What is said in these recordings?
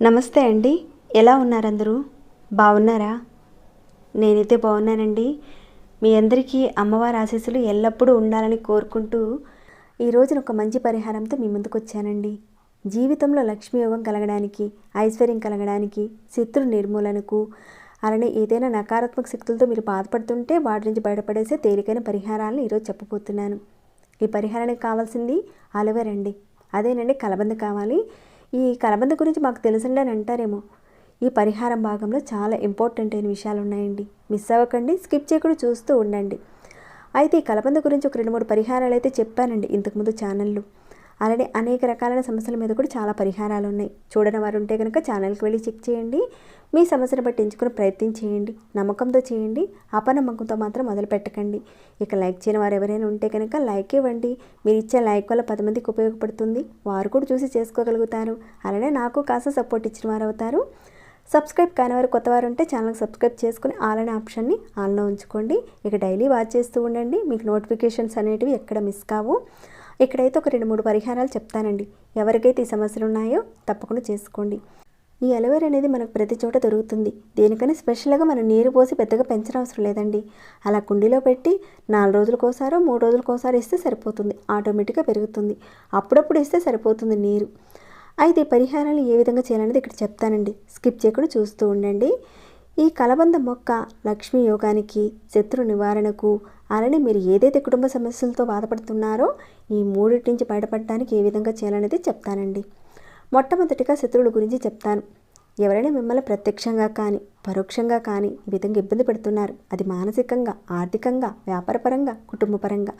నమస్తే అండి, ఎలా ఉన్నారు అందరూ? బాగున్నారా? నేనైతే బాగున్నానండి. మీ అందరికీ అమ్మవారి ఆశీస్సులు ఎల్లప్పుడూ ఉండాలని కోరుకుంటూ ఈ రోజున ఒక మంచి పరిహారంతో మీ ముందుకు వచ్చానండి. జీవితంలో లక్ష్మీ యోగం కలగడానికి, ఐశ్వర్యం కలగడానికి, శత్రు నిర్మూలనకు, అలానే ఏదైనా నకారాత్మక శక్తులతో మీరు బాధపడుతుంటే వాటి నుంచి బయటపడేసే తేలికైన పరిహారాలను ఈరోజు చెప్పబోతున్నాను. ఈ పరిహారానికి కావాల్సింది అలోవెరా అండి. అదేనండి, కలబంద కావాలి. ఈ కలబంద గురించి మాకు తెలుసండి అని అంటారేమో. ఈ పరిహారం భాగంలో చాలా ఇంపార్టెంట్ అయిన విషయాలు ఉన్నాయండి. మిస్ అవ్వకండి, స్కిప్ చేయకుండా చూస్తూ ఉండండి. అయితే ఈ కలబంద గురించి ఒక 2-3 పరిహారాలు అయితే చెప్పానండి ఇంతకుముందు ఛానల్లో. అలానే అనేక రకాలైన సమస్యల మీద కూడా చాలా పరిహారాలు ఉన్నాయి. చూడని వారు ఉంటే కనుక ఛానల్కి వెళ్ళి చెక్ చేయండి. మీ సమస్యను బట్టి ఎంచుకుని ప్రయత్నం చేయండి. నమ్మకంతో చేయండి, అపనమ్మకంతో మాత్రం మొదలు పెట్టకండి. ఇక లైక్ చేయని వారు ఎవరైనా ఉంటే కనుక లైక్ ఇవ్వండి. మీరు ఇచ్చే లైక్ వల్ల 10 మందికి ఉపయోగపడుతుంది. వారు కూడా చూసి చేసుకోగలుగుతారు. అలానే నాకు కాస్త సపోర్ట్ ఇచ్చిన వారు అవుతారు. సబ్స్క్రైబ్ కాని వారు, కొత్త వారు ఉంటే ఛానల్కి సబ్స్క్రైబ్ చేసుకుని ఆల్ అనే ఆప్షన్ని ఆన్లో ఉంచుకోండి. ఇక డైలీ వాచ్ చేస్తూ ఉండండి. మీకు నోటిఫికేషన్స్ అనేటివి ఎక్కడ మిస్ కావు. ఇక్కడైతే ఒక 2-3 పరిహారాలు చెప్తానండి. ఎవరికైతే ఈ సమస్యలు ఉన్నాయో తప్పకుండా చేసుకోండి. ఈ అలోవెరా అనేది మనకు ప్రతి చోట దొరుకుతుంది. దేనికని స్పెషల్గా మనం నీరు పోసి పెద్దగా పెంచనవసరం లేదండి. అలా కుండీలో పెట్టి 4 రోజులకోసారో 3 రోజులకోసారి ఇస్తే సరిపోతుంది. ఆటోమేటిక్గా పెరుగుతుంది. అప్పుడప్పుడు ఇస్తే సరిపోతుంది నీరు. అయితే ఈ పరిహారాలు ఏ విధంగా చేయాలనేది ఇక్కడ చెప్తానండి. స్కిప్ చేయకుండా చూస్తూ ఉండండి. ఈ కలబంద మొక్క లక్ష్మీ యోగానికి, శత్రు నివారణకు, అలానే మీరు ఏదైతే కుటుంబ సమస్యలతో బాధపడుతున్నారో ఈ 3 నుంచి బయటపడడానికి ఏ విధంగా చేయాలనేది చెప్తానండి. మొట్టమొదటిగా శత్రువుల గురించి చెప్తాను. ఎవరైనా మిమ్మల్ని ప్రత్యక్షంగా కానీ పరోక్షంగా కానీ ఈ విధంగా ఇబ్బంది పెడుతున్నారు. అది మానసికంగా, ఆర్థికంగా, వ్యాపారపరంగా, కుటుంబపరంగా,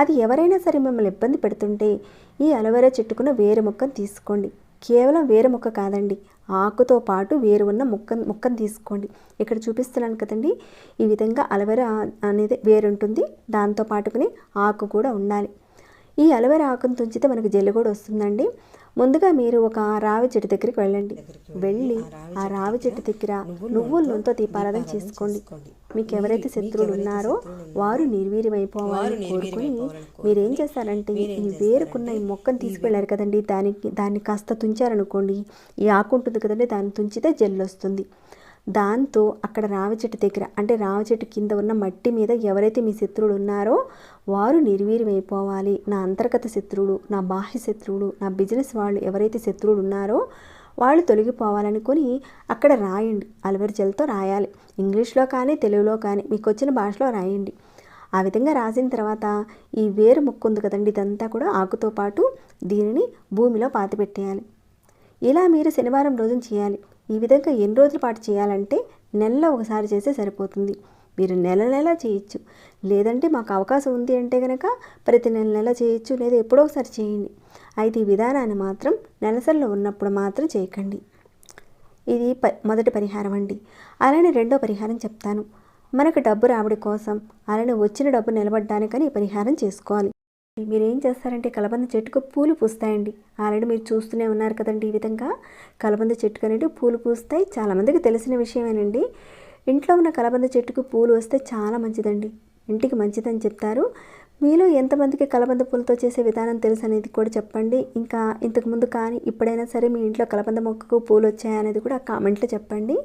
అది ఎవరైనా సరే మిమ్మల్ని ఇబ్బంది పెడుతుంటే ఈ అలోవెరా చెట్టుకున్న వేరు మొక్కను తీసుకోండి. కేవలం వేరు మొక్క కాదండి, ఆకుతో పాటు వేరు ఉన్న మొక్కను తీసుకోండి. ఇక్కడ చూపిస్తున్నాను కదండి, ఈ విధంగా అలోవెరా అనేది వేరు ఉంటుంది. దాంతో పాటుకుని ఆకు కూడా ఉండాలి. ఈ అలోవెరా ఆకును తుంచితే మనకు జల్లు కూడా వస్తుందండి. ముందుగా మీరు ఒక రావి చెట్టు దగ్గరికి వెళ్ళి ఆ రావి చెట్టు దగ్గర నువ్వుల నూనెతో దీపారాధన చేసుకోండి. మీకు ఎవరైతే శత్రువులు ఉన్నారో వారు నిర్వీర్యమైపోవాలని కోరుకుని మీరేం చేస్తారంటే ఈ వేరుకున్న ఈ మొక్కను తీసుకెళ్ళారు కదండి, దాన్ని కాస్త తుంచారనుకోండి, ఈ ఆకు ఉంటుంది కదండి, దాన్ని తుంచితే జల్లు వస్తుంది. దాంతో అక్కడ రావి చెట్టు దగ్గర, అంటే రావి చెట్టు కింద ఉన్న మట్టి మీద ఎవరైతే మీ శత్రువులు ఉన్నారో వారు నిర్వీర్యమైపోవాలి, నా అంతర్గత శత్రువులు, నా బాహ్య శత్రువులు, నా బిజినెస్ వాళ్ళు ఎవరైతే శత్రువులు ఉన్నారో వాళ్ళు తొలగిపోవాలనుకొని అక్కడ రాయండి. అలోవెరా జెల్తో రాయాలి. ఇంగ్లీష్లో కానీ తెలుగులో కానీ మీకు వచ్చిన భాషలో రాయండి. ఆ విధంగా రాసిన తర్వాత ఈ వేరు మొక్క ఉంది కదండి, ఇదంతా కూడా ఆకుతో పాటు దీనిని భూమిలో పాతిపెట్టేయాలి. ఇలా మీరు శనివారం రోజున చేయాలి. ఈ విధంగా ఎన్ని రోజుల పాటు చేయాలంటే నెలలో ఒకసారి చేస్తే సరిపోతుంది. మీరు నెల చేయొచ్చు, లేదంటే మాకు అవకాశం ఉంది అంటే కనుక ప్రతి నెల చేయొచ్చు, లేదా ఎప్పుడో ఒకసారి చేయండి. అయితే ఈ విధానాన్ని మాత్రం నెలసరిలో ఉన్నప్పుడు మాత్రం చేయకండి. ఇది మొదటి పరిహారం అండి. అలానే రెండో పరిహారం చెప్తాను. మనకు డబ్బు రాబడి కోసం, అలానే వచ్చిన డబ్బు నిలబడడానికని ఈ పరిహారం చేసుకోవాలి. మీరేం చేస్తారంటే కలబంద చెట్టుకు పూలు పూస్తాయండి. ఆల్రెడీ మీరు చూస్తూనే ఉన్నారు కదండి, ఈ విధంగా కలబంద చెట్టుకు అనేది పూలు పూస్తాయి. చాలామందికి తెలిసిన విషయమేనండి. ఇంట్లో ఉన్న కలబంద చెట్టుకు పూలు వస్తే చాలా మంచిదండి, ఇంటికి మంచిదని చెప్తారు. మీలో ఎంతమందికి కలబంద పూలతో చేసే విధానం తెలుసు అనేది కూడా చెప్పండి. ఇంకా ఇంతకుముందు కానీ ఇప్పుడైనా సరే మీ ఇంట్లో కలబంద మొక్కకు పూలు వచ్చాయనేది కూడా కామెంట్లో చెప్పండి.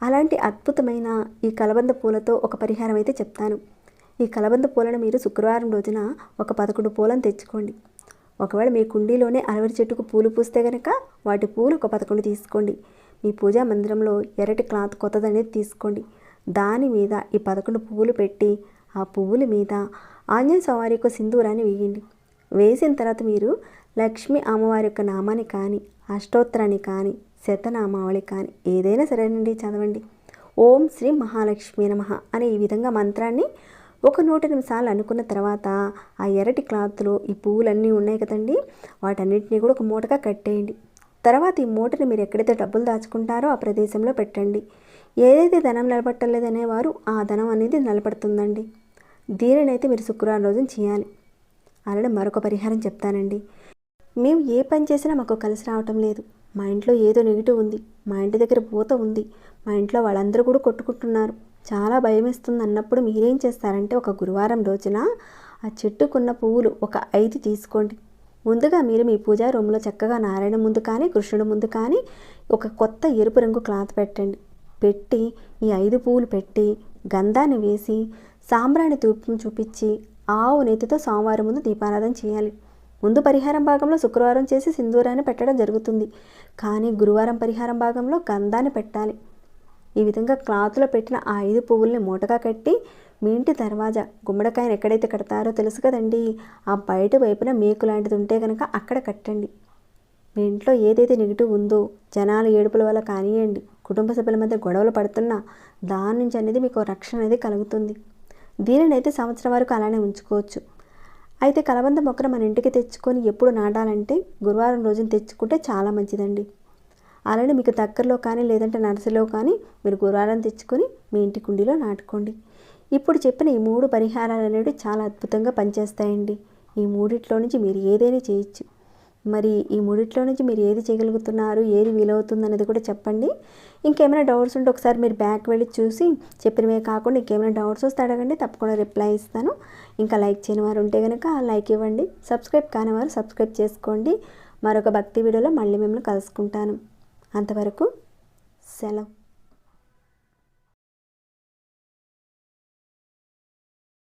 అలాంటి అద్భుతమైన ఈ కలబంద పూలతో ఒక పరిహారం అయితే చెప్తాను. ఈ కలబంద పూలను మీరు శుక్రవారం రోజున ఒక 11 పూలను తెచ్చుకోండి. ఒకవేళ మీ కుండీలోనే అలోవెరా చెట్టుకు పూలు పూస్తే కనుక వాటి పూలు ఒక 11 తీసుకోండి. మీ పూజా మందిరంలో ఎర్రటి క్లాత్ కొత్తదనేది తీసుకోండి. దాని మీద ఈ 11 పువ్వులు పెట్టి ఆ పువ్వుల మీద ఆంజనేయ స్వామి యొక్క సింధూరాన్ని వేయండి. వేసిన తర్వాత మీరు లక్ష్మీ అమ్మవారి యొక్క నామాన్ని కానీ, అష్టోత్తరాన్ని కానీ, శతనామావళి కానీ ఏదైనా సరేనండి చదవండి. ఓం శ్రీ మహాలక్ష్మీ నమః అనే ఈ విధంగా మంత్రాన్ని ఒక 108 సార్లు అనుకున్న తర్వాత ఆ ఎర్రటి క్లాత్లో ఈ పువ్వులన్నీ ఉన్నాయి కదండి, వాటన్నిటిని కూడా ఒక మూటగా కట్టేయండి. తర్వాత ఈ మూటని మీరు ఎక్కడైతే డబ్బులు దాచుకుంటారో ఆ ప్రదేశంలో పెట్టండి. ఏదైతే ధనం నిలబట్టలేదనేవారు ఆ ధనం అనేది నిలబడుతుందండి. దీనినైతే మీరు శుక్రవారం రోజున చేయాలి. అలానే మరొక పరిహారం చెప్తానండి. మేము ఏ పని చేసినా మాకు కలిసి రావటం లేదు, మా ఇంట్లో ఏదో నెగిటివ్ ఉంది, మా ఇంటి దగ్గర భూత ఉంది, మా ఇంట్లో వాళ్ళందరూ కూడా కొట్టుకుంటున్నారు, చాలా భయమేస్తుంది అన్నప్పుడు మీరేం చేస్తారంటే ఒక గురువారం రోజున ఆ చెట్టుకున్న పువ్వులు ఒక 5 తీసుకోండి. ముందుగా మీరు మీ పూజా రూమ్లో చక్కగా నారాయణ ముందు కానీ కృష్ణుడి ముందు కానీ ఒక కొత్త ఎరుపు రంగు క్లాత్ పెట్టండి. పెట్టి ఈ 5 పువ్వులు పెట్టి గంధాన్ని వేసి సాంబ్రాణి ధూపం చూపించి ఆవు నెయ్యితో సోమవారం ముందు దీపారాధన చేయాలి. ముందు పరిహారం భాగంలో శుక్రవారం చేసి సింధూరాన్ని పెట్టడం జరుగుతుంది, కానీ గురువారం పరిహారం భాగంలో గంధాన్ని పెట్టాలి. ఈ విధంగా క్లాత్లో పెట్టిన ఆ 5 పువ్వుల్ని మూటగా కట్టి మీ ఇంటి దర్వాజా గుమ్మడికాయను ఎక్కడైతే కడతారో తెలుసు కదండి, ఆ బయట వైపున మేకు లాంటిది ఉంటే కనుక అక్కడ కట్టండి. మీ ఇంట్లో ఏదైతే నెగిటివ్ ఉందో, జనాలు ఏడుపుల వల్ల కానివ్వండి, కుటుంబ సభ్యుల మధ్య గొడవలు పడుతున్నా దాని నుంచి అనేది మీకు రక్షణ అనేది కలుగుతుంది. దీనిని అయితే సంవత్సరం వరకు అలానే ఉంచుకోవచ్చు. అయితే కలబంద మొక్కను మన ఇంటికి తెచ్చుకొని ఎప్పుడు నాటాలంటే గురువారం రోజున తెచ్చుకుంటే చాలా మంచిదండి. అలానే మీకు దగ్గరలో కానీ లేదంటే నర్సరీలో కానీ మీరు గురువారం తెచ్చుకొని మీ ఇంటి కుండీలో నాటుకోండి. ఇప్పుడు చెప్పిన ఈ 3 పరిహారాలు అనేవి చాలా అద్భుతంగా పనిచేస్తాయండి. ఈ మూడిట్లో నుంచి మీరు ఏదైనా చేయొచ్చు. మరి ఈ మూడిట్లో నుంచి మీరు ఏది చేయగలుగుతున్నారు, ఏది వీలవుతుంది అనేది కూడా చెప్పండి. ఇంకేమైనా డౌట్స్ ఉంటే ఒకసారి మీరు బ్యాక్ వెళ్ళి చూసి చెప్పినవే కాకుండా ఇంకేమైనా డౌట్స్ వస్తే అడగండి, తప్పకుండా రిప్లై ఇస్తాను. ఇంకా లైక్ చేయని వారు ఉంటే కనుక లైక్ ఇవ్వండి, సబ్స్క్రైబ్ కాని వారు సబ్స్క్రైబ్ చేసుకోండి. మరొక భక్తి వీడియోలో మళ్ళీ మిమ్మల్ని కలుసుకుంటాను. అంతవరకు సెలవు.